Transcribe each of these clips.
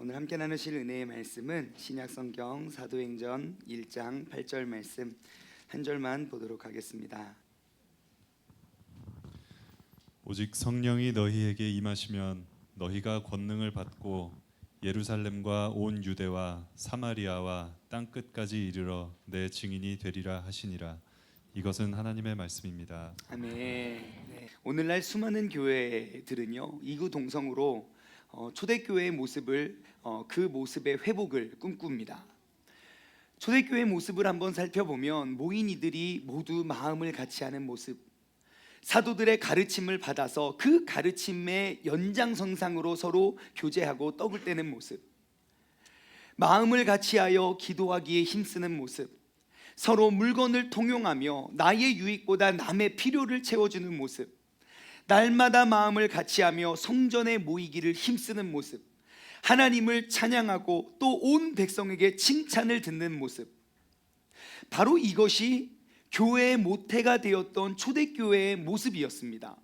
오늘 함께 나누실 은혜의 말씀은 신약성경 사도행전 1장 8절 말씀 한 절만 보도록 하겠습니다. 오직 성령이 너희에게 임하시면 너희가 권능을 받고 예루살렘과 온 유대와 사마리아와 땅 끝까지 이르러 내 증인이 되리라 하시니라. 이것은 하나님의 말씀입니다. 아멘. 네. 오늘날 수많은 교회들은요 이구 동성으로 초대교회의 모습을 그 모습의 회복을 꿈꿉니다. 초대교회의 모습을 한번 살펴보면 모인 이들이 모두 마음을 같이 하는 모습, 사도들의 가르침을 받아서 그 가르침의 연장선상으로 서로 교제하고 떡을 떼는 모습, 마음을 같이하여 기도하기에 힘쓰는 모습, 서로 물건을 통용하며 나의 유익보다 남의 필요를 채워주는 모습, 날마다 마음을 같이하며 성전에 모이기를 힘쓰는 모습, 하나님을 찬양하고 또 온 백성에게 칭찬을 듣는 모습, 바로 이것이 교회의 모태가 되었던 초대교회의 모습이었습니다.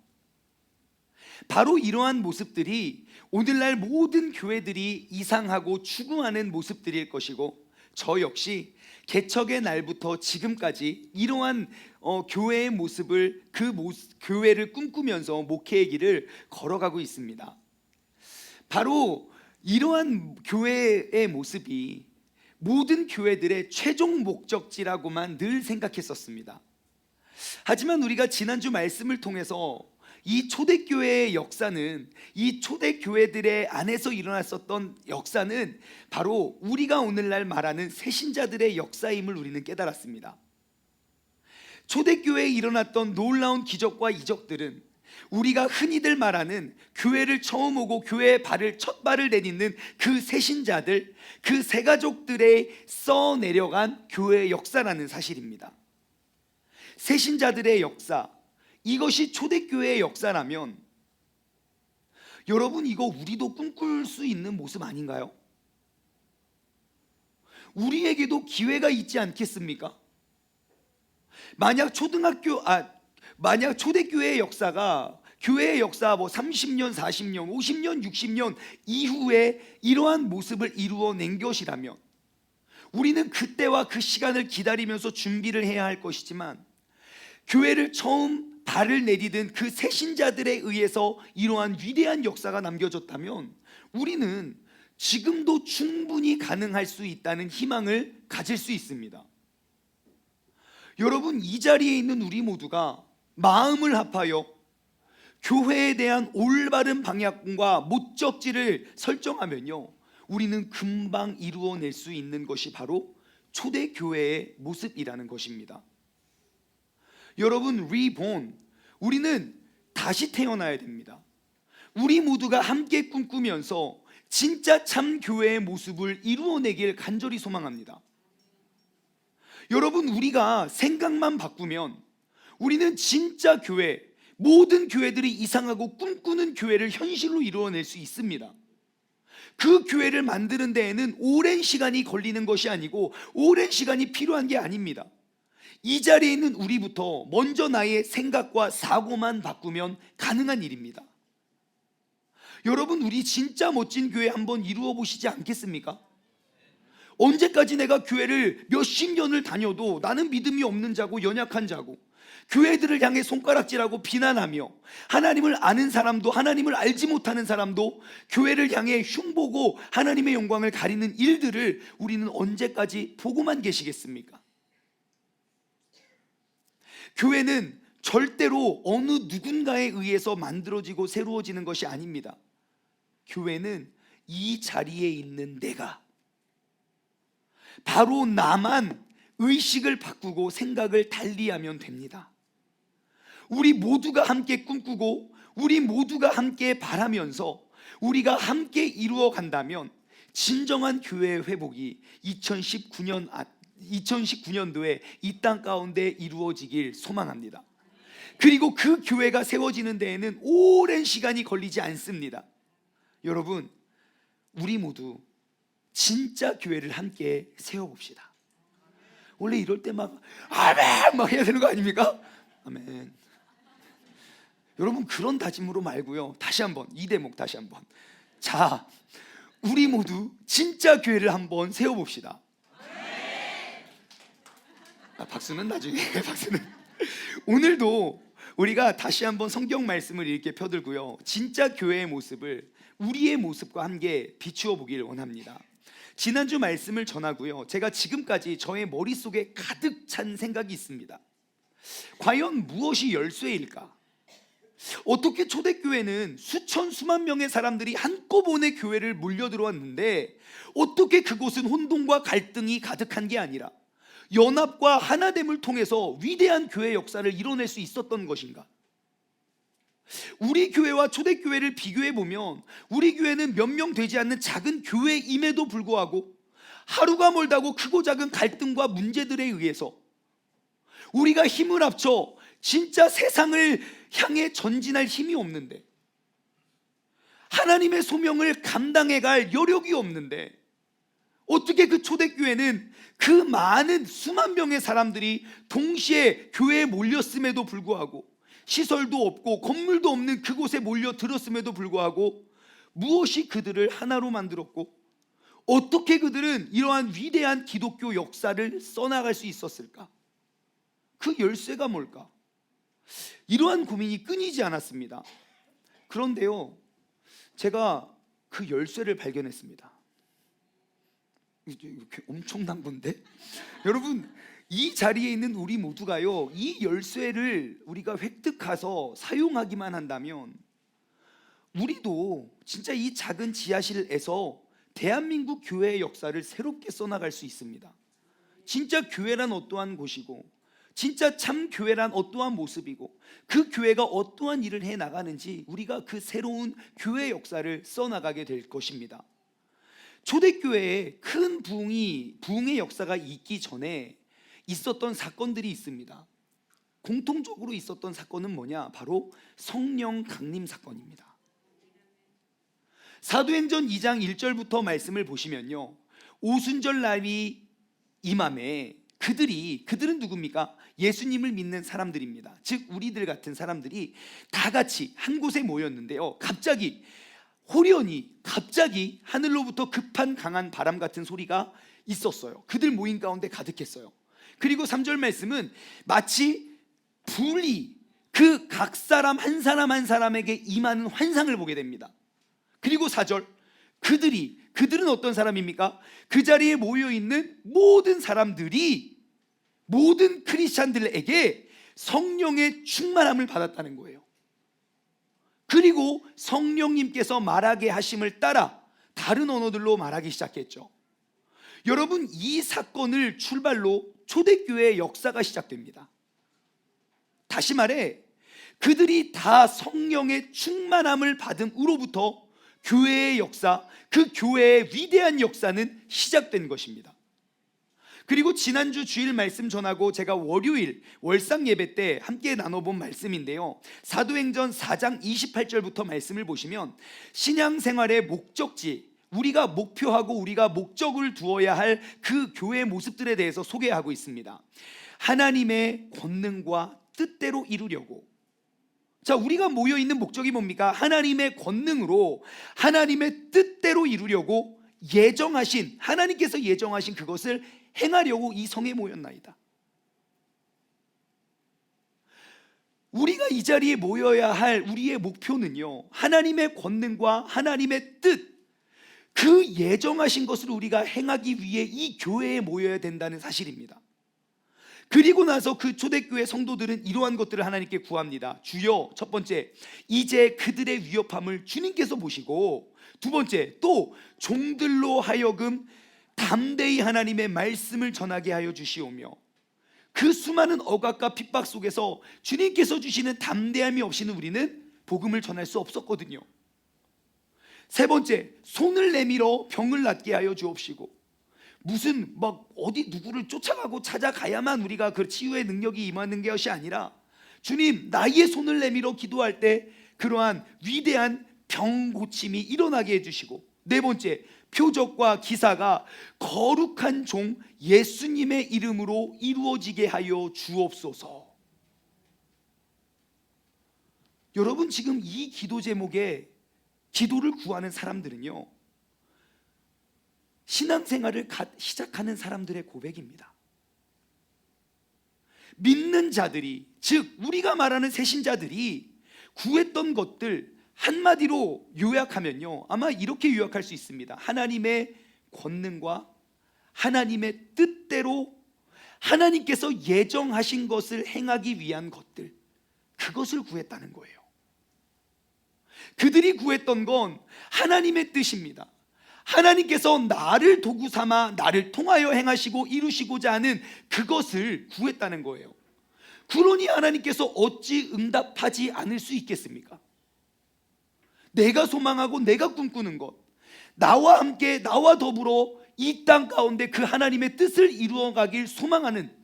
바로 이러한 모습들이 오늘날 모든 교회들이 이상하고 추구하는 모습들일 것이고, 저 역시 개척의 날부터 지금까지 이러한 교회의 모습을 교회를 꿈꾸면서 목회의 길을 걸어가고 있습니다. 바로 이러한 교회의 모습이 모든 교회들의 최종 목적지라고만 늘 생각했었습니다. 하지만 우리가 지난주 말씀을 통해서 이 초대교회의 역사는, 이 초대교회들의 안에서 일어났었던 역사는 바로 우리가 오늘날 말하는 새신자들의 역사임을 우리는 깨달았습니다. 초대교회에 일어났던 놀라운 기적과 이적들은 우리가 흔히들 말하는 교회를 처음 오고 교회의 첫 발을 내딛는 그 새신자들, 그 새가족들의 써내려간 교회의 역사라는 사실입니다. 새신자들의 역사, 이것이 초대교회의 역사라면 여러분, 이거 우리도 꿈꿀 수 있는 모습 아닌가요? 우리에게도 기회가 있지 않겠습니까? 만약 초대교회의 역사가 교회의 역사 30년, 40년, 50년, 60년 이후에 이러한 모습을 이루어낸 것이라면 우리는 그때와 그 시간을 기다리면서 준비를 해야 할 것이지만, 교회를 처음 발을 내디딘 그 새신자들에 의해서 이러한 위대한 역사가 남겨졌다면 우리는 지금도 충분히 가능할 수 있다는 희망을 가질 수 있습니다. 여러분, 이 자리에 있는 우리 모두가 마음을 합하여 교회에 대한 올바른 방향과 목적지를 설정하면요, 우리는 금방 이루어낼 수 있는 것이 바로 초대교회의 모습이라는 것입니다. 여러분, reborn, 우리는 다시 태어나야 됩니다. 우리 모두가 함께 꿈꾸면서 진짜 참 교회의 모습을 이루어내길 간절히 소망합니다. 여러분, 우리가 생각만 바꾸면 우리는 진짜 교회, 모든 교회들이 이상하고 꿈꾸는 교회를 현실로 이루어낼 수 있습니다. 그 교회를 만드는 데에는 오랜 시간이 걸리는 것이 아니고 오랜 시간이 필요한 게 아닙니다. 이 자리에 있는 우리부터 먼저 나의 생각과 사고만 바꾸면 가능한 일입니다. 여러분, 우리 진짜 멋진 교회 한번 이루어 보시지 않겠습니까? 언제까지 내가 교회를 몇십 년을 다녀도 나는 믿음이 없는 자고 연약한 자고 교회들을 향해 손가락질하고 비난하며 하나님을 아는 사람도 하나님을 알지 못하는 사람도 교회를 향해 흉보고 하나님의 영광을 가리는 일들을 우리는 언제까지 보고만 계시겠습니까? 교회는 절대로 어느 누군가에 의해서 만들어지고 새로워지는 것이 아닙니다. 교회는 이 자리에 있는 내가, 바로 나만 의식을 바꾸고 생각을 달리하면 됩니다. 우리 모두가 함께 꿈꾸고 우리 모두가 함께 바라면서 우리가 함께 이루어 간다면 진정한 교회의 회복이 2019년도에 이 땅 가운데 이루어지길 소망합니다. 그리고 그 교회가 세워지는 데에는 오랜 시간이 걸리지 않습니다. 여러분, 우리 모두 진짜 교회를 함께 세워봅시다. 원래 이럴 때 막 아멘 막 해야 되는 거 아닙니까? 아멘. 여러분, 그런 다짐으로 말고요, 다시 한번 이 대목 다시 한번. 자, 우리 모두 진짜 교회를 한번 세워봅시다. 박수는 나중에. 박수는. 오늘도 우리가 다시 한번 성경 말씀을 이렇게 펴들고요, 진짜 교회의 모습을 우리의 모습과 함께 비추어 보길 원합니다. 지난주 말씀을 전하고요, 제가 지금까지 저의 머릿속에 가득 찬 생각이 있습니다. 과연 무엇이 열쇠일까? 어떻게 초대교회는 수천 수만 명의 사람들이 한꺼번에 교회를 몰려들어왔는데 어떻게 그곳은 혼돈과 갈등이 가득한 게 아니라 연합과 하나됨을 통해서 위대한 교회 역사를 이뤄낼 수 있었던 것인가? 우리 교회와 초대교회를 비교해 보면 우리 교회는 몇 명 되지 않는 작은 교회임에도 불구하고 하루가 멀다고 크고 작은 갈등과 문제들에 의해서 우리가 힘을 합쳐 진짜 세상을 향해 전진할 힘이 없는데, 하나님의 소명을 감당해 갈 여력이 없는데, 어떻게 그 초대교회는 그 많은 수만 명의 사람들이 동시에 교회에 몰렸음에도 불구하고, 시설도 없고 건물도 없는 그곳에 몰려들었음에도 불구하고 무엇이 그들을 하나로 만들었고, 어떻게 그들은 이러한 위대한 기독교 역사를 써나갈 수 있었을까? 그 열쇠가 뭘까? 이러한 고민이 끊이지 않았습니다. 그런데요, 제가 그 열쇠를 발견했습니다. 이렇게 엄청난 건데? 여러분, 이 자리에 있는 우리 모두가요, 이 열쇠를 우리가 획득해서 사용하기만 한다면 우리도 진짜 이 작은 지하실에서 대한민국 교회의 역사를 새롭게 써나갈 수 있습니다. 진짜 교회란 어떠한 곳이고, 진짜 참 교회란 어떠한 모습이고, 그 교회가 어떠한 일을 해 나가는지 우리가 그 새로운 교회 역사를 써나가게 될 것입니다. 초대교회에 큰 부흥의 역사가 있기 전에 있었던 사건들이 있습니다. 공통적으로 있었던 사건은 뭐냐? 바로 성령 강림 사건입니다. 사도행전 2장 1절부터 말씀을 보시면요, 오순절 날이 임함에 그들은 누굽니까? 예수님을 믿는 사람들입니다. 즉 우리들 같은 사람들이 다 같이 한 곳에 모였는데요, 갑자기 하늘로부터 급한 강한 바람 같은 소리가 있었어요. 그들 모임 가운데 가득했어요. 그리고 3절 말씀은 마치 불이 그 각 사람 한 사람에게 임하는 환상을 보게 됩니다. 그리고 4절, 그들은 어떤 사람입니까? 그 자리에 모여있는 모든 사람들이, 모든 크리스찬들에게 성령의 충만함을 받았다는 거예요. 그리고 성령님께서 말하게 하심을 따라 다른 언어들로 말하기 시작했죠. 여러분, 이 사건을 출발로 초대교회의 역사가 시작됩니다. 다시 말해, 그들이 다 성령의 충만함을 받은 후로부터 교회의 역사, 그 교회의 위대한 역사는 시작된 것입니다. 그리고 지난주 주일 말씀 전하고 제가 월요일 월상 예배 때 함께 나눠본 말씀인데요, 사도행전 4장 28절부터 말씀을 보시면 신앙생활의 목적지, 우리가 목표하고 우리가 목적을 두어야 할 그 교회의 모습들에 대해서 소개하고 있습니다. 하나님의 권능과 뜻대로 이루려고. 자, 우리가 모여있는 목적이 뭡니까? 하나님의 권능으로 하나님의 뜻대로 이루려고 하나님께서 예정하신 그것을 행하려고 이 성에 모였나이다. 우리가 이 자리에 모여야 할 우리의 목표는요, 하나님의 권능과 하나님의 뜻, 그 예정하신 것을 우리가 행하기 위해 이 교회에 모여야 된다는 사실입니다. 그리고 나서 그 초대교회 성도들은 이러한 것들을 하나님께 구합니다. 주여, 첫 번째, 이제 그들의 위협함을 주님께서 보시고, 두 번째, 또 종들로 하여금 담대히 하나님의 말씀을 전하게 하여 주시오며, 그 수많은 억압과 핍박 속에서 주님께서 주시는 담대함이 없이는 우리는 복음을 전할 수 없었거든요. 세 번째, 손을 내밀어 병을 낫게 하여 주옵시고, 무슨 어디 누구를 쫓아가고 찾아가야만 우리가 그 치유의 능력이 임하는 것이 아니라, 주님, 나의 손을 내밀어 기도할 때 그러한 위대한 병 고침이 일어나게 해주시고, 네 번째, 표적과 기사가 거룩한 종 예수님의 이름으로 이루어지게 하여 주옵소서. 여러분, 지금 이 기도 제목에 기도를 구하는 사람들은요, 신앙생활을 시작하는 사람들의 고백입니다. 믿는 자들이, 즉 우리가 말하는 새신자들이 구했던 것들 한마디로 요약하면요, 아마 이렇게 요약할 수 있습니다. 하나님의 권능과 하나님의 뜻대로 하나님께서 예정하신 것을 행하기 위한 것들, 그것을 구했다는 거예요. 그들이 구했던 건 하나님의 뜻입니다. 하나님께서 나를 도구 삼아 나를 통하여 행하시고 이루시고자 하는 그것을 구했다는 거예요. 그러니 하나님께서 어찌 응답하지 않을 수 있겠습니까? 내가 소망하고 내가 꿈꾸는 것, 나와 함께 나와 더불어 이 땅 가운데 그 하나님의 뜻을 이루어가길 소망하는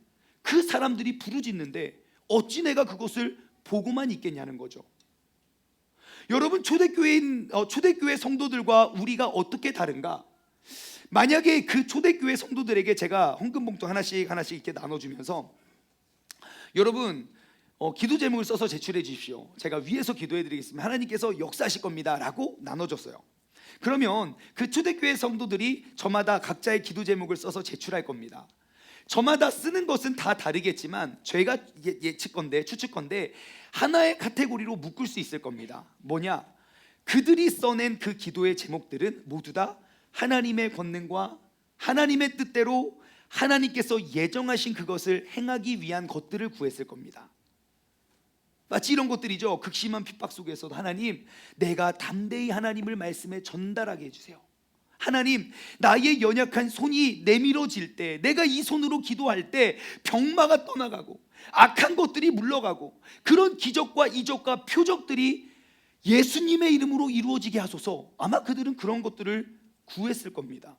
그 사람들이 부르짖는데 어찌 내가 그것을 보고만 있겠냐는 거죠. 여러분, 초대교회 성도들과 우리가 어떻게 다른가? 만약에 그 초대교회 성도들에게 제가 헌금봉투 하나씩 이렇게 나눠주면서 여러분 기도 제목을 써서 제출해 주십시오, 제가 위에서 기도해 드리겠습니다, 하나님께서 역사하실 겁니다 라고 나눠줬어요. 그러면 그 초대교회 성도들이 저마다 각자의 기도 제목을 써서 제출할 겁니다. 저마다 쓰는 것은 다 다르겠지만 제가 추측건데 하나의 카테고리로 묶을 수 있을 겁니다. 뭐냐? 그들이 써낸 그 기도의 제목들은 모두 다 하나님의 권능과 하나님의 뜻대로 하나님께서 예정하신 그것을 행하기 위한 것들을 구했을 겁니다. 마치 이런 것들이죠. 극심한 핍박 속에서도 하나님, 내가 담대히 하나님을 말씀에 전달하게 해주세요. 하나님, 나의 연약한 손이 내밀어질 때, 내가 이 손으로 기도할 때 병마가 떠나가고 악한 것들이 물러가고 그런 기적과 이적과 표적들이 예수님의 이름으로 이루어지게 하소서. 아마 그들은 그런 것들을 구했을 겁니다.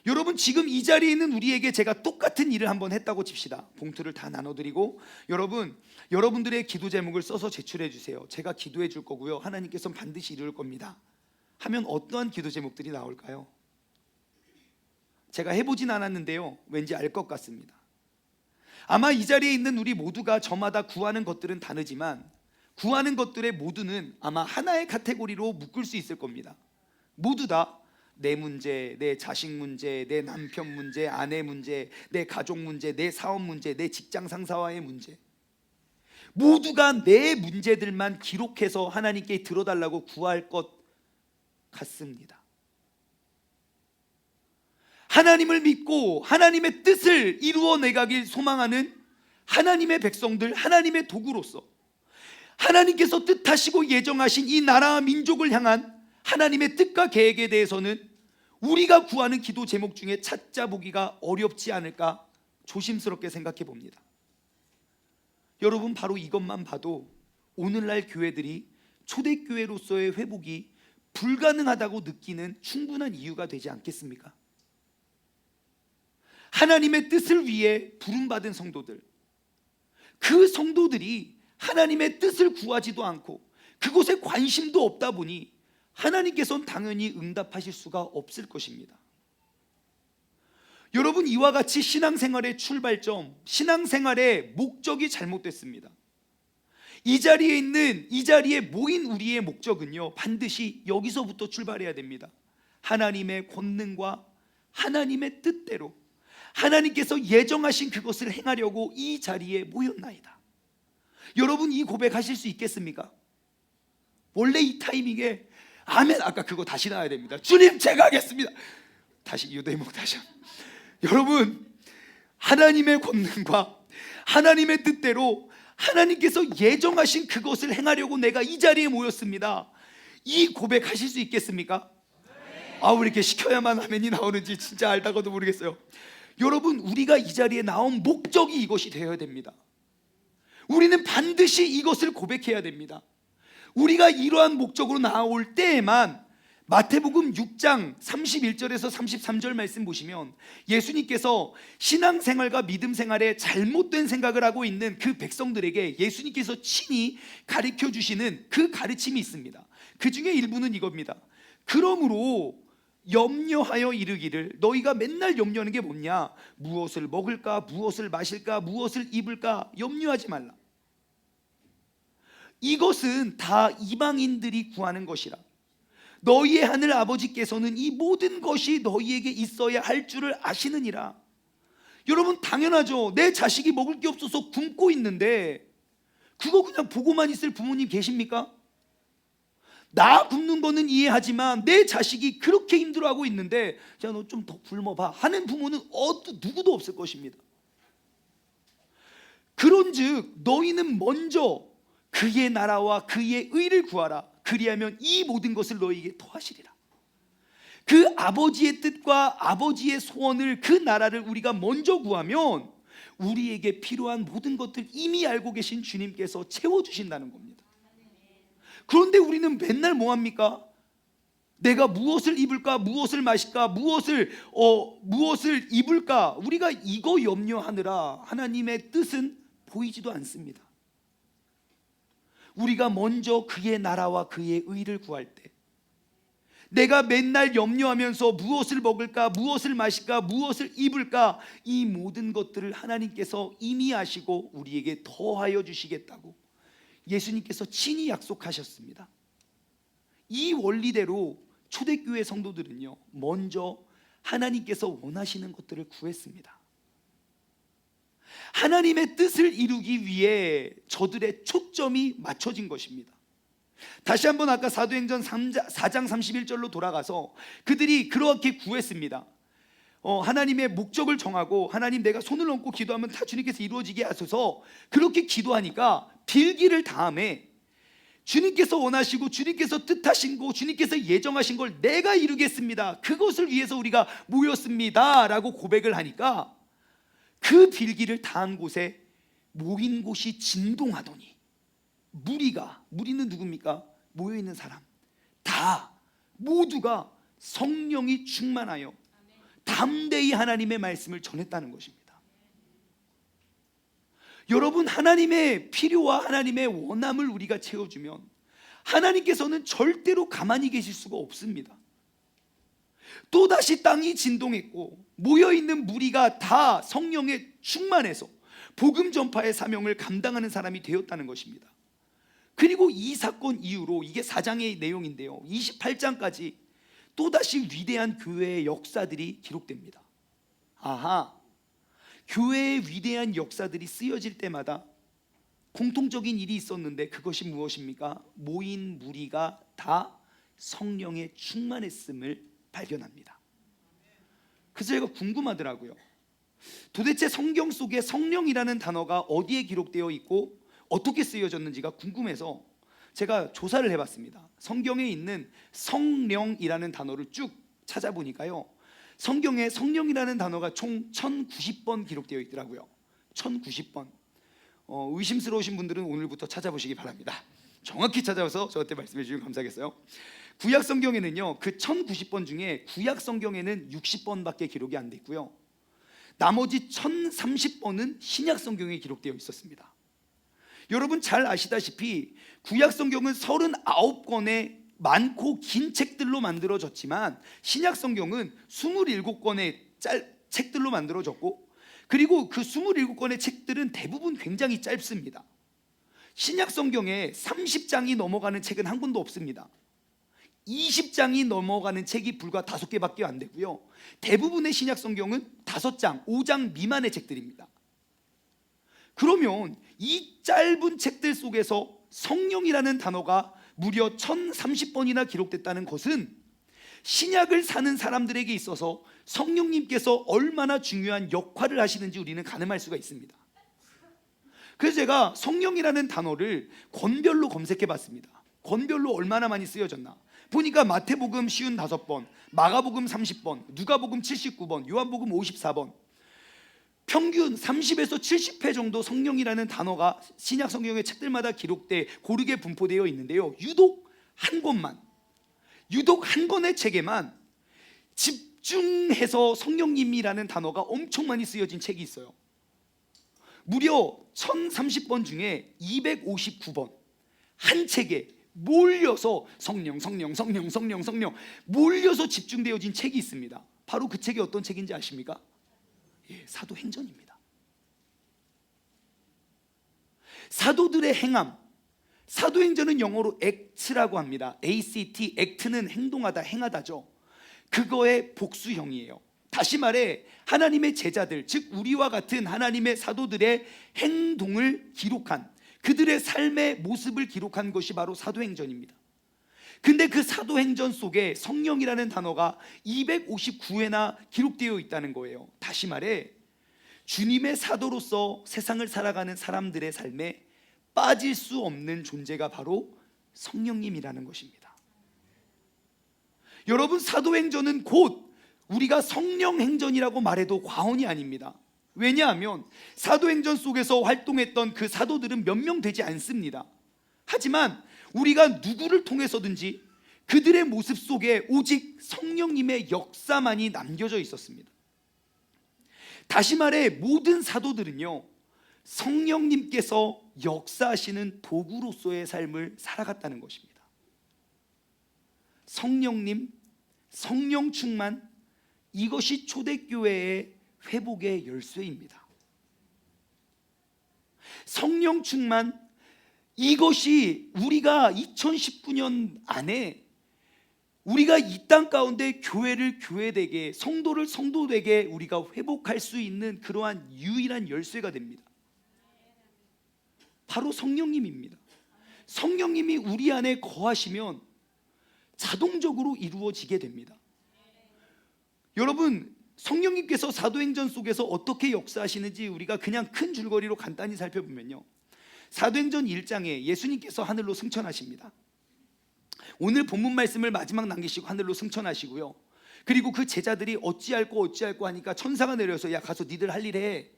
여러분, 지금 이 자리에 있는 우리에게 제가 똑같은 일을 한번 했다고 칩시다. 봉투를 다 나눠드리고 여러분들의 기도 제목을 써서 제출해 주세요, 제가 기도해 줄 거고요, 하나님께서는 반드시 이룰 겁니다 하면 어떠한 기도 제목들이 나올까요? 제가 해보진 않았는데요, 왠지 알 것 같습니다. 아마 이 자리에 있는 우리 모두가 저마다 구하는 것들은 다르지만 구하는 것들의 모두는 아마 하나의 카테고리로 묶을 수 있을 겁니다. 모두 다 내 문제, 내 자식 문제, 내 남편 문제, 아내 문제, 내 가족 문제, 내 사업 문제, 내 직장 상사와의 문제, 모두가 내 문제들만 기록해서 하나님께 들어달라고 구할 것 같습니다. 하나님을 믿고 하나님의 뜻을 이루어내가길 소망하는 하나님의 백성들, 하나님의 도구로서 하나님께서 뜻하시고 예정하신 이 나라와 민족을 향한 하나님의 뜻과 계획에 대해서는 우리가 구하는 기도 제목 중에 찾아보기가 어렵지 않을까 조심스럽게 생각해 봅니다. 여러분, 바로 이것만 봐도 오늘날 교회들이 초대교회로서의 회복이 불가능하다고 느끼는 충분한 이유가 되지 않겠습니까? 하나님의 뜻을 위해 부름받은 성도들, 그 성도들이 하나님의 뜻을 구하지도 않고 그곳에 관심도 없다 보니 하나님께서는 당연히 응답하실 수가 없을 것입니다. 여러분, 이와 같이 신앙생활의 출발점, 신앙생활의 목적이 잘못됐습니다. 이 자리에 모인 우리의 목적은요, 반드시 여기서부터 출발해야 됩니다. 하나님의 권능과 하나님의 뜻대로 하나님께서 예정하신 그것을 행하려고 이 자리에 모였나이다. 여러분, 이 고백하실 수 있겠습니까? 원래 이 타이밍에 아멘, 아까 그거 다시 나와야 됩니다. 주님, 제가 하겠습니다. 다시 유대목 다시. 여러분, 하나님의 권능과 하나님의 뜻대로 하나님께서 예정하신 그것을 행하려고 내가 이 자리에 모였습니다. 이 고백하실 수 있겠습니까? 왜 이렇게 시켜야만 아멘이 나오는지 진짜 알다가도 모르겠어요. 여러분, 우리가 이 자리에 나온 목적이 이것이 되어야 됩니다. 우리는 반드시 이것을 고백해야 됩니다. 우리가 이러한 목적으로 나올 때에만 마태복음 6장 31절에서 33절 말씀 보시면 예수님께서 신앙생활과 믿음생활에 잘못된 생각을 하고 있는 그 백성들에게 예수님께서 친히 가르쳐 주시는 그 가르침이 있습니다. 그 중에 일부는 이겁니다. 그러므로 염려하여 이르기를, 너희가 맨날 염려하는 게 뭐냐? 무엇을 먹을까, 무엇을 마실까, 무엇을 입을까 염려하지 말라. 이것은 다 이방인들이 구하는 것이라. 너희의 하늘 아버지께서는 이 모든 것이 너희에게 있어야 할 줄을 아시느니라. 여러분, 당연하죠. 내 자식이 먹을 게 없어서 굶고 있는데 그거 그냥 보고만 있을 부모님 계십니까? 나 굶는 거는 이해하지만 내 자식이 그렇게 힘들어하고 있는데 자, 너 좀 더 굶어봐 하는 부모는 누구도 없을 것입니다. 그런즉 너희는 먼저 그의 나라와 그의 의를 구하라. 그리하면 이 모든 것을 너희에게 더하시리라. 그 아버지의 뜻과 아버지의 소원을, 그 나라를 우리가 먼저 구하면 우리에게 필요한 모든 것들 이미 알고 계신 주님께서 채워주신다는 겁니다. 그런데 우리는 맨날 뭐합니까? 내가 무엇을 입을까, 무엇을 마실까, 무엇을 입을까, 우리가 이거 염려하느라 하나님의 뜻은 보이지도 않습니다. 우리가 먼저 그의 나라와 그의 의를 구할 때, 내가 맨날 염려하면서 무엇을 먹을까, 무엇을 마실까, 무엇을 입을까, 이 모든 것들을 하나님께서 이미 아시고 우리에게 더하여 주시겠다고 예수님께서 친히 약속하셨습니다. 이 원리대로 초대교회 성도들은요, 먼저 하나님께서 원하시는 것들을 구했습니다. 하나님의 뜻을 이루기 위해 저들의 초점이 맞춰진 것입니다. 다시 한번 아까 사도행전 4장 31절로 돌아가서 그들이 그렇게 구했습니다. 하나님의 목적을 정하고, 하나님 내가 손을 얹고 기도하면 다 주님께서 이루어지게 하소서, 그렇게 기도하니까 빌기를 다음에 주님께서 원하시고 주님께서 뜻하신 거, 주님께서 예정하신 걸 내가 이루겠습니다, 그것을 위해서 우리가 모였습니다 라고 고백을 하니까 그 빌기를 다한 곳에 모인 곳이 진동하더니 무리는 누굽니까? 모여있는 사람 다 모두가 성령이 충만하여 담대히 하나님의 말씀을 전했다는 것입니다. 여러분, 하나님의 필요와 하나님의 원함을 우리가 채워주면 하나님께서는 절대로 가만히 계실 수가 없습니다. 또다시 땅이 진동했고 모여있는 무리가 다 성령에 충만해서 복음 전파의 사명을 감당하는 사람이 되었다는 것입니다. 그리고 이 사건 이후로, 이게 4장의 내용인데요, 28장까지 또다시 위대한 교회의 역사들이 기록됩니다. 교회의 위대한 역사들이 쓰여질 때마다 공통적인 일이 있었는데 그것이 무엇입니까? 모인 무리가 다 성령에 충만했음을 발견합니다. 그래서 제가 궁금하더라고요. 도대체 성경 속에 성령이라는 단어가 어디에 기록되어 있고 어떻게 쓰여졌는지가 궁금해서 제가 조사를 해봤습니다. 성경에 있는 성령이라는 단어를 쭉 찾아보니까요, 성경에 성령이라는 단어가 총 1090번 기록되어 있더라고요. 1090번. 의심스러우신 분들은 오늘부터 찾아보시기 바랍니다. 정확히 찾아서 저한테 말씀해 주시면 감사하겠어요. 구약 성경에는요, 그 1090번 중에 구약 성경에는 60번밖에 기록이 안 돼 있고요, 나머지 1030번은 신약 성경에 기록되어 있었습니다. 여러분 잘 아시다시피 구약 성경은 39권의 많고 긴 책들로 만들어졌지만 신약 성경은 27권의 책들로 만들어졌고, 그리고 그 27권의 책들은 대부분 굉장히 짧습니다. 신약 성경에 30장이 넘어가는 책은 한 권도 없습니다. 20장이 넘어가는 책이 불과 5개밖에 안 되고요, 대부분의 신약 성경은 5장, 5장 미만의 책들입니다. 그러면 이 짧은 책들 속에서 성령이라는 단어가 무려 1030번이나 기록됐다는 것은 신약을 사는 사람들에게 있어서 성령님께서 얼마나 중요한 역할을 하시는지 우리는 가늠할 수가 있습니다. 그래서 제가 성령이라는 단어를 권별로 검색해 봤습니다. 권별로 얼마나 많이 쓰여졌나 보니까 마태복음 55번, 마가복음 30번, 누가복음 79번, 요한복음 54번, 평균 30에서 70회 정도 성령이라는 단어가 신약 성경의 책들마다 기록돼 고르게 분포되어 있는데요, 유독 한 권의 책에만 집중해서 성령님이라는 단어가 엄청 많이 쓰여진 책이 있어요. 무려 1030번 중에 259번 한 책에 몰려서 성령 몰려서 집중되어진 책이 있습니다. 바로 그 책이 어떤 책인지 아십니까? 사도행전입니다. 사도들의 행함, 사도행전은 영어로 act라고 합니다. ACT, act는 행동하다, 행하다죠. 그거의 복수형이에요. 다시 말해 하나님의 제자들, 즉 우리와 같은 하나님의 사도들의 행동을 기록한, 그들의 삶의 모습을 기록한 것이 바로 사도행전입니다. 근데 그 사도행전 속에 성령이라는 단어가 259회나 기록되어 있다는 거예요. 다시 말해 주님의 사도로서 세상을 살아가는 사람들의 삶에 빠질 수 없는 존재가 바로 성령님이라는 것입니다. 여러분, 사도행전은 곧 우리가 성령행전이라고 말해도 과언이 아닙니다. 왜냐하면 사도행전 속에서 활동했던 그 사도들은 몇 명 되지 않습니다. 하지만 우리가 누구를 통해서든지 그들의 모습 속에 오직 성령님의 역사만이 남겨져 있었습니다. 다시 말해 모든 사도들은요, 성령님께서 역사하시는 도구로서의 삶을 살아갔다는 것입니다. 성령님, 성령 충만, 이것이 초대교회의 회복의 열쇠입니다. 성령 충만, 이것이 우리가 2019년 안에 우리가 이 땅 가운데 교회를 교회되게, 성도를 성도되게 우리가 회복할 수 있는 그러한 유일한 열쇠가 됩니다. 바로 성령님입니다. 성령님이 우리 안에 거하시면 자동적으로 이루어지게 됩니다. 여러분, 성령님께서 사도행전 속에서 어떻게 역사하시는지 우리가 그냥 큰 줄거리로 간단히 살펴보면요, 사도행전 1장에 예수님께서 하늘로 승천하십니다. 오늘 본문 말씀을 마지막 남기시고 하늘로 승천하시고요, 그리고 그 제자들이 어찌할꼬 하니까 천사가 내려서 야 가서 니들 할 일 해.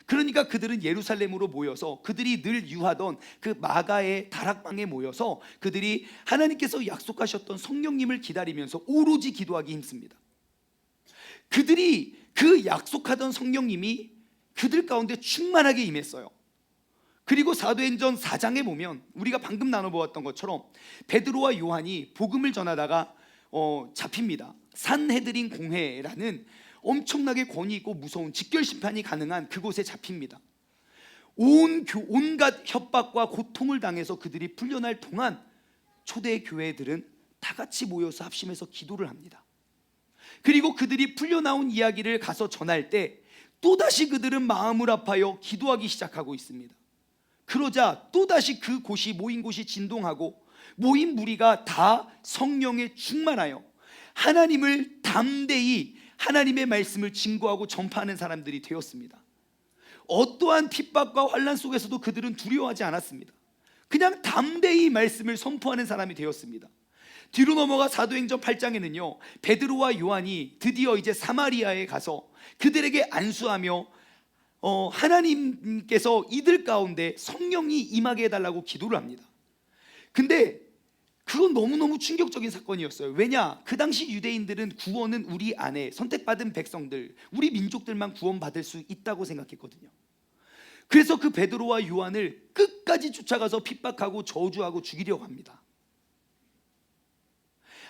그러니까 그들은 예루살렘으로 모여서 그들이 늘 유하던 그 마가의 다락방에 모여서 그들이 하나님께서 약속하셨던 성령님을 기다리면서 오로지 기도하기 힘씁니다. 그들이 그 약속하던 성령님이 그들 가운데 충만하게 임했어요. 그리고 사도행전 4장에 보면 우리가 방금 나눠보았던 것처럼 베드로와 요한이 복음을 전하다가 잡힙니다. 산헤드린 공회라는 엄청나게 권위 있고 무서운 직결 심판이 가능한 그곳에 잡힙니다. 온갖 협박과 고통을 당해서 그들이 풀려날 동안 초대 교회들은 다 같이 모여서 합심해서 기도를 합니다. 그리고 그들이 풀려나온 이야기를 가서 전할 때 또다시 그들은 마음을 아파요 기도하기 시작하고 있습니다. 그러자 또다시 그 곳이 모인 곳이 진동하고 모인 무리가 다 성령에 충만하여 하나님을 담대히 하나님의 말씀을 증거하고 전파하는 사람들이 되었습니다. 어떠한 핍박과 환난 속에서도 그들은 두려워하지 않았습니다. 그냥 담대히 말씀을 선포하는 사람이 되었습니다. 뒤로 넘어가 사도행전 8장에는요, 베드로와 요한이 드디어 이제 사마리아에 가서 그들에게 안수하며 하나님께서 이들 가운데 성령이 임하게 해달라고 기도를 합니다. 근데 그건 너무너무 충격적인 사건이었어요. 왜냐? 그 당시 유대인들은 구원은 우리 안에 선택받은 백성들, 우리 민족들만 구원받을 수 있다고 생각했거든요. 그래서 그 베드로와 요한을 끝까지 쫓아가서 핍박하고 저주하고 죽이려고 합니다.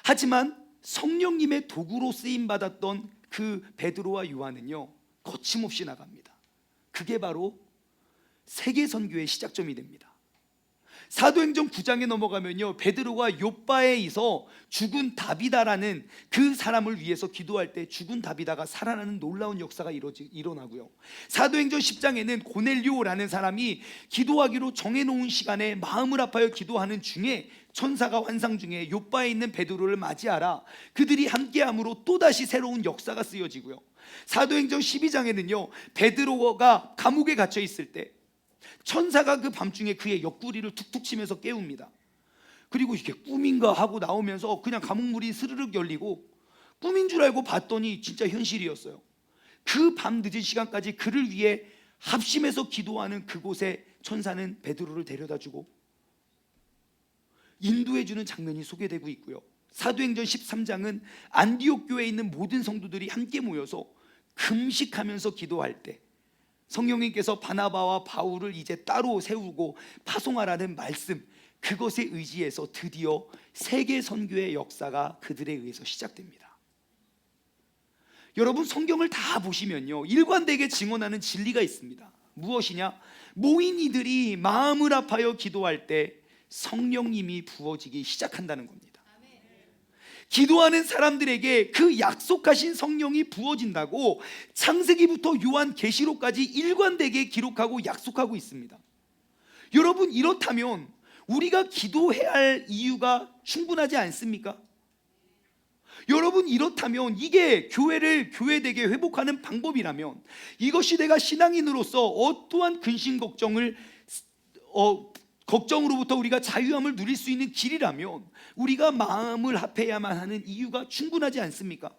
하지만 성령님의 도구로 쓰임받았던 그 베드로와 요한은요, 거침없이 나갑니다. 그게 바로 세계 선교의 시작점이 됩니다. 사도행전 9장에 넘어가면요, 베드로가 요빠에서 죽은 다비다라는 그 사람을 위해서 기도할 때 죽은 다비다가 살아나는 놀라운 역사가 일어나고요, 사도행전 10장에는 고넬료라는 사람이 기도하기로 정해놓은 시간에 마음을 아파요 기도하는 중에 천사가 환상 중에 요빠에 있는 베드로를 맞이하라, 그들이 함께함으로 또다시 새로운 역사가 쓰여지고요, 사도행전 12장에는요 베드로가 감옥에 갇혀 있을 때 천사가 그 밤중에 그의 옆구리를 툭툭 치면서 깨웁니다. 그리고 이게 꿈인가 하고 나오면서 그냥 감옥문이 스르륵 열리고 꿈인 줄 알고 봤더니 진짜 현실이었어요. 그 밤 늦은 시간까지 그를 위해 합심해서 기도하는 그곳에 천사는 베드로를 데려다주고 인도해주는 장면이 소개되고 있고요, 사도행전 13장은 안디옥 교회에 있는 모든 성도들이 함께 모여서 금식하면서 기도할 때 성령님께서 바나바와 바울을 이제 따로 세우고 파송하라는 말씀, 그것에 의지해서 드디어 세계 선교의 역사가 그들에 의해서 시작됩니다. 여러분, 성경을 다 보시면요, 일관되게 증언하는 진리가 있습니다. 무엇이냐? 모인 이들이 마음을 아파요 기도할 때 성령님이 부어지기 시작한다는 겁니다. 기도하는 사람들에게 그 약속하신 성령이 부어진다고 창세기부터 요한계시록까지 일관되게 기록하고 약속하고 있습니다. 여러분, 이렇다면 우리가 기도해야 할 이유가 충분하지 않습니까? 여러분, 이렇다면 이게 교회를 교회되게 회복하는 방법이라면, 이것이 내가 신앙인으로서 어떠한 근심 걱정으로부터 우리가 자유함을 누릴 수 있는 길이라면 우리가 마음을 합해야만 하는 이유가 충분하지 않습니까?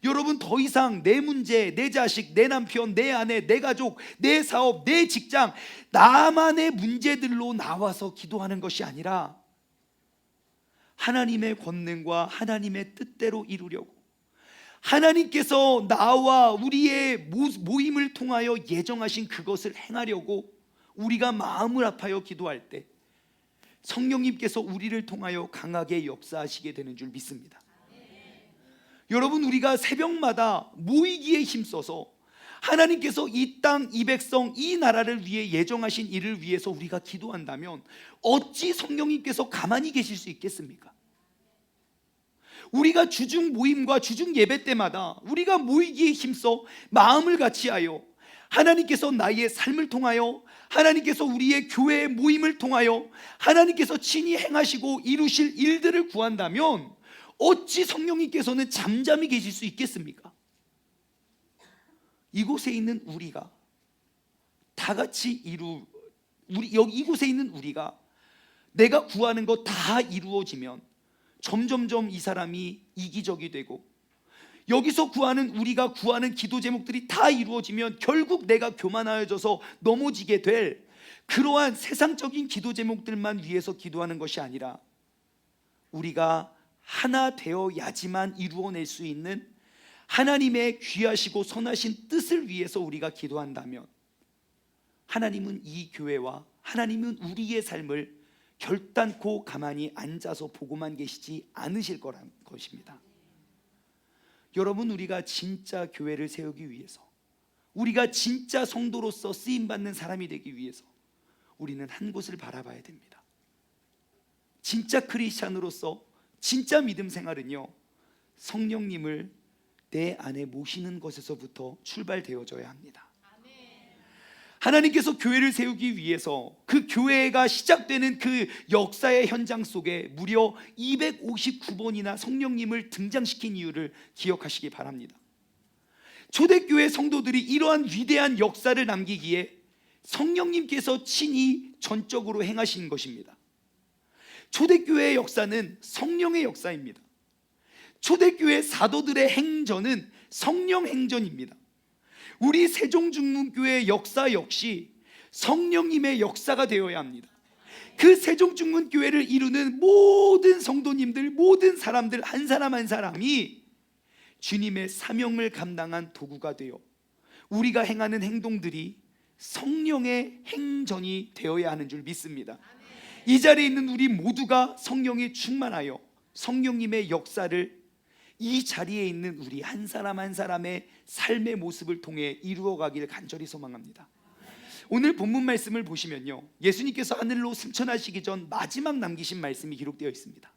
여러분, 더 이상 내 문제, 내 자식, 내 남편, 내 아내, 내 가족, 내 사업, 내 직장, 나만의 문제들로 나와서 기도하는 것이 아니라 하나님의 권능과 하나님의 뜻대로 이루려고, 하나님께서 나와 우리의 모임을 통하여 예정하신 그것을 행하려고 우리가 마음을 합하여 기도할 때 성령님께서 우리를 통하여 강하게 역사하시게 되는 줄 믿습니다. 여러분, 우리가 새벽마다 모이기에 힘써서 하나님께서 이 땅, 이 백성, 이 나라를 위해 예정하신 일을 위해서 우리가 기도한다면 어찌 성령님께서 가만히 계실 수 있겠습니까? 우리가 주중 모임과 주중 예배 때마다 우리가 모이기에 힘써 마음을 같이하여 하나님께서 나의 삶을 통하여, 하나님께서 우리의 교회의 모임을 통하여 하나님께서 친히 행하시고 이루실 일들을 구한다면 어찌 성령님께서는 잠잠히 계실 수 있겠습니까? 이곳에 있는 우리가 다 같이 이곳에 있는 우리가 내가 구하는 것 다 이루어지면 점점점 이 사람이 이기적이 되고, 여기서 우리가 구하는 기도 제목들이 다 이루어지면 결국 내가 교만하여져서 넘어지게 될 그러한 세상적인 기도 제목들만 위해서 기도하는 것이 아니라 우리가 하나 되어야지만 이루어낼 수 있는 하나님의 귀하시고 선하신 뜻을 위해서 우리가 기도한다면 하나님은 이 교회와 하나님은 우리의 삶을 결단코 가만히 앉아서 보고만 계시지 않으실 거란 것입니다. 여러분, 우리가 진짜 교회를 세우기 위해서, 우리가 진짜 성도로서 쓰임받는 사람이 되기 위해서 우리는 한 곳을 바라봐야 됩니다. 진짜 크리스찬으로서 진짜 믿음 생활은요, 성령님을 내 안에 모시는 것에서부터 출발되어져야 합니다. 하나님께서 교회를 세우기 위해서 그 교회가 시작되는 그 역사의 현장 속에 무려 259번이나 성령님을 등장시킨 이유를 기억하시기 바랍니다. 초대교회 성도들이 이러한 위대한 역사를 남기기에 성령님께서 친히 전적으로 행하신 것입니다. 초대교회의 역사는 성령의 역사입니다. 초대교회 사도들의 행전은 성령 행전입니다. 우리 세종중문교회의 역사 역시 성령님의 역사가 되어야 합니다. 그 세종중문교회를 이루는 모든 성도님들, 모든 사람들 한 사람 한 사람이 주님의 사명을 감당한 도구가 되어 우리가 행하는 행동들이 성령의 행전이 되어야 하는 줄 믿습니다. 이 자리에 있는 우리 모두가 성령에 충만하여 성령님의 역사를 이 자리에 있는 우리 한 사람 한 사람의 삶의 모습을 통해 이루어가기를 간절히 소망합니다. 오늘 본문 말씀을 보시면요, 예수님께서 하늘로 승천하시기 전 마지막 남기신 말씀이 기록되어 있습니다.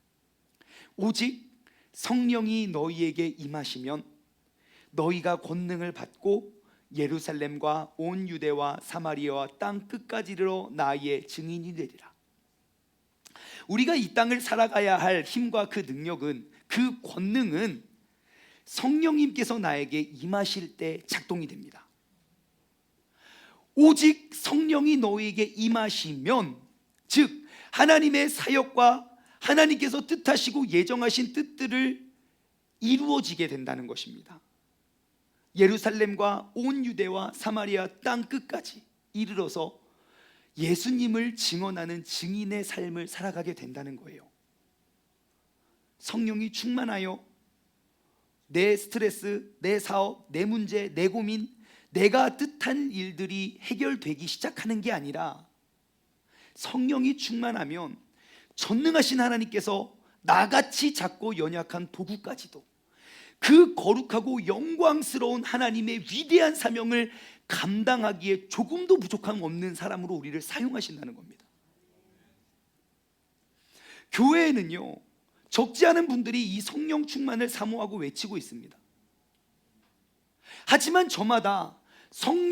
오직 성령이 너희에게 임하시면 너희가 권능을 받고 예루살렘과 온 유대와 사마리아와 땅 끝까지 이르러 나의 증인이 되리라. 우리가 이 땅을 살아가야 할 힘과 그 능력은, 그 권능은 성령님께서 나에게 임하실 때 작동이 됩니다. 오직 성령이 너에게 임하시면, 즉 하나님의 사역과 하나님께서 뜻하시고 예정하신 뜻들을 이루어지게 된다는 것입니다. 예루살렘과 온 유대와 사마리아 땅 끝까지 이르러서 예수님을 증언하는 증인의 삶을 살아가게 된다는 거예요. 성령이 충만하여 내 스트레스, 내 사업, 내 문제, 내 고민, 내가 뜻한 일들이 해결되기 시작하는 게 아니라 성령이 충만하면 전능하신 하나님께서 나같이 작고 연약한 도구까지도 그 거룩하고 영광스러운 하나님의 위대한 사명을 감당하기에 조금도 부족함 없는 사람으로 우리를 사용하신다는 겁니다. 교회에는요, 적지 않은 분들이 이 성령 충만을 사모하고 외치고 있습니다. 하지만 저마다 성령